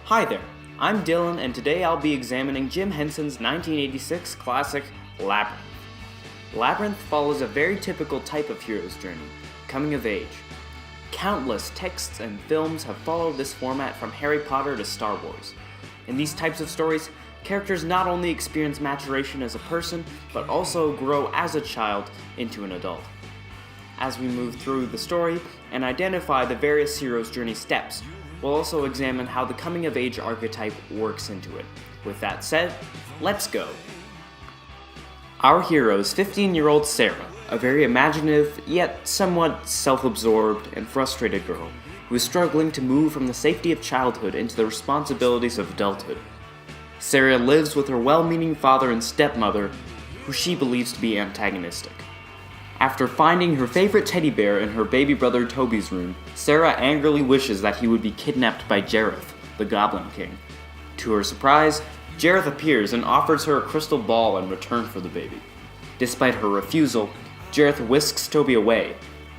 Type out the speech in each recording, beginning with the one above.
Hi there, I'm Dylan, and today I'll be examining Jim Henson's 1986 classic, Labyrinth. Labyrinth follows a very typical type of hero's journey, coming of age. Countless texts and films have followed this format from Harry Potter to Star Wars. In these types of stories, characters not only experience maturation as a person, but also grow as a child into an adult. As we move through the story and identify the various hero's journey steps, we'll also examine how the coming-of-age archetype works into it. With that said, let's go! Our hero is 15-year-old Sarah, a very imaginative, yet somewhat self-absorbed and frustrated girl who is struggling to move from the safety of childhood into the responsibilities of adulthood. Sarah lives with her well-meaning father and stepmother, who she believes to be antagonistic. After finding her favorite teddy bear in her baby brother Toby's room, Sarah angrily wishes that he would be kidnapped by Jareth, the Goblin King. To her surprise, Jareth appears and offers her a crystal ball in return for the baby. Despite her refusal, Jareth whisks Toby away,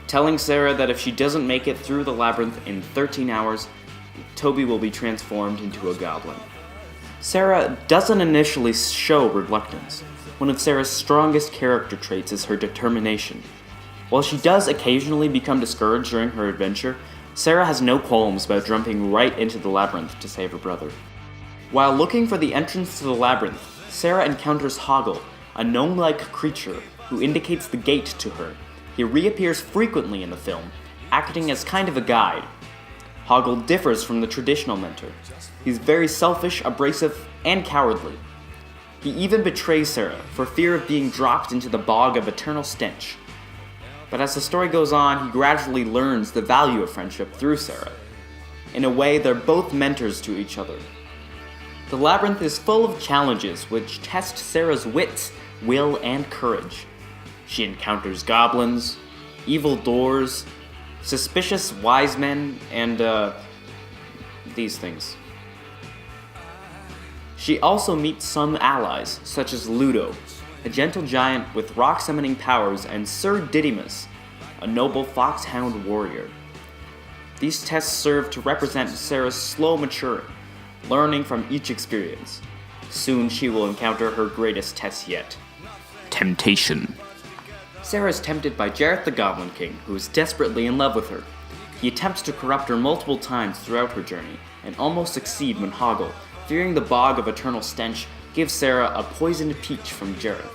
telling Sarah that if she doesn't make it through the labyrinth in 13 hours, Toby will be transformed into a goblin. Sarah doesn't initially show reluctance. One of Sarah's strongest character traits is her determination. While she does occasionally become discouraged during her adventure, Sarah has no qualms about jumping right into the labyrinth to save her brother. While looking for the entrance to the labyrinth, Sarah encounters Hoggle, a gnome-like creature who indicates the gate to her. He reappears frequently in the film, acting as kind of a guide. Hoggle differs from the traditional mentor. He's very selfish, abrasive, and cowardly. He even betrays Sarah for fear of being dropped into the bog of eternal stench. But as the story goes on, he gradually learns the value of friendship through Sarah. In a way, they're both mentors to each other. The labyrinth is full of challenges which test Sarah's wits, will, and courage. She encounters goblins, evil doors, suspicious wise men, and these things. She also meets some allies, such as Ludo, a gentle giant with rock-summoning powers, and Sir Didymus, a noble foxhound warrior. These tests serve to represent Sarah's slow maturing, learning from each experience. Soon she will encounter her greatest test yet: temptation. Sarah is tempted by Jareth the Goblin King, who is desperately in love with her. He attempts to corrupt her multiple times throughout her journey, and almost succeed when Hoggle, fearing the bog of eternal stench, gives Sarah a poisoned peach from Jareth.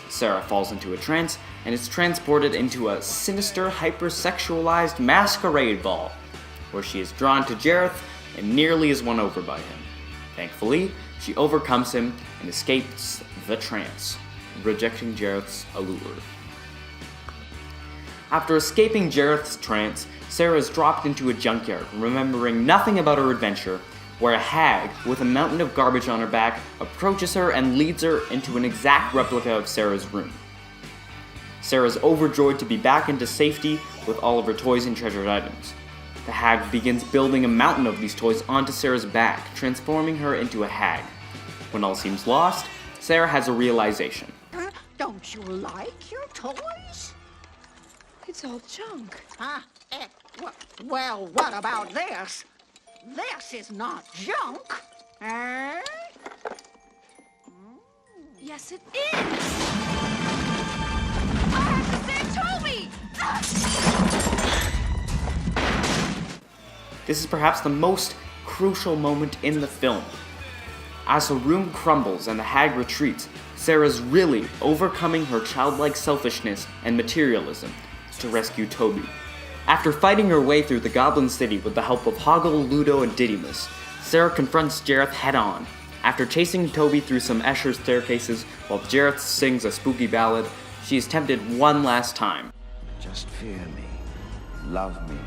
Sarah falls into a trance and is transported into a sinister, hypersexualized masquerade ball, where she is drawn to Jareth and nearly is won over by him. Thankfully, she overcomes him and escapes the trance, rejecting Jareth's allure. After escaping Jareth's trance, Sarah is dropped into a junkyard, remembering nothing about her adventure, where a hag with a mountain of garbage on her back approaches her and leads her into an exact replica of Sarah's room. Sarah is overjoyed to be back into safety with all of her toys and treasured items. The hag begins building a mountain of these toys onto Sarah's back, transforming her into a hag. When all seems lost, Sarah has a realization. Don't you like your toys? It's all junk. Well, what about this? This is not junk, eh? Yes, it is! I have to save Toby! This is perhaps the most crucial moment in the film. As her room crumbles and the hag retreats, Sarah's really overcoming her childlike selfishness and materialism to rescue Toby. After fighting her way through the Goblin City with the help of Hoggle, Ludo, and Didymus, Sarah confronts Jareth head-on. After chasing Toby through some Escher staircases while Jareth sings a spooky ballad, she is tempted one last time. Just fear me, love me,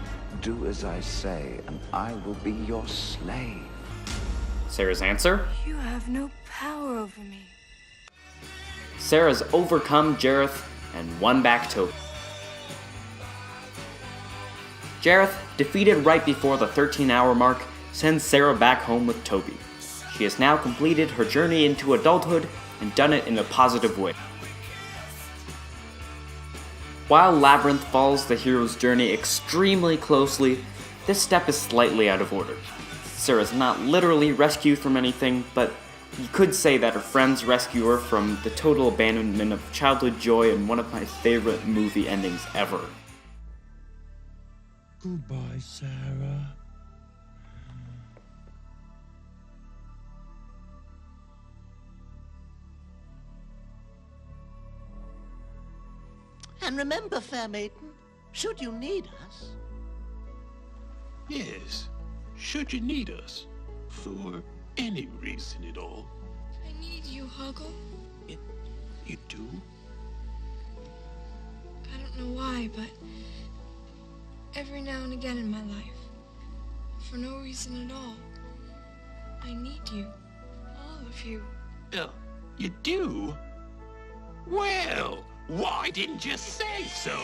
do as I say, and I will be your slave. Sarah's answer? You have no power over me. Sarah's overcome Jareth and won back Toby. Jareth, defeated right before the 13-hour mark, sends Sarah back home with Toby. She has now completed her journey into adulthood and done it in a positive way. While Labyrinth follows the hero's journey extremely closely, this step is slightly out of order. Sarah's not literally rescued from anything, but you could say that her friends rescue her from the total abandonment of childhood joy in one of my favorite movie endings ever. Goodbye, Sarah. And remember, fair maiden, should you need us... Yes, should you need us, for any reason at all. I need you, Huggle. You do? I don't know why, but every now and again in my life, for no reason at all, I need you. All of you. You do? Well, why didn't you say so?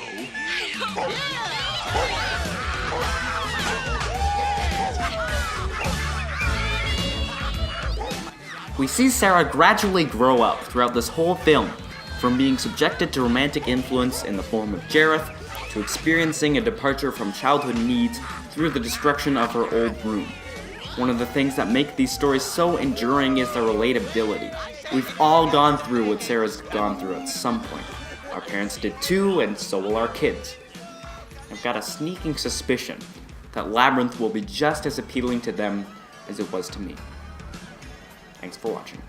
We see Sarah gradually grow up throughout this whole film, from being subjected to romantic influence in the form of Jareth, to experiencing a departure from childhood needs through the destruction of her old room. One of the things that make these stories so enduring is their relatability. We've all gone through what Sarah's gone through at some point. Our parents did too, and so will our kids. I've got a sneaking suspicion that Labyrinth will be just as appealing to them as it was to me. Thanks for watching.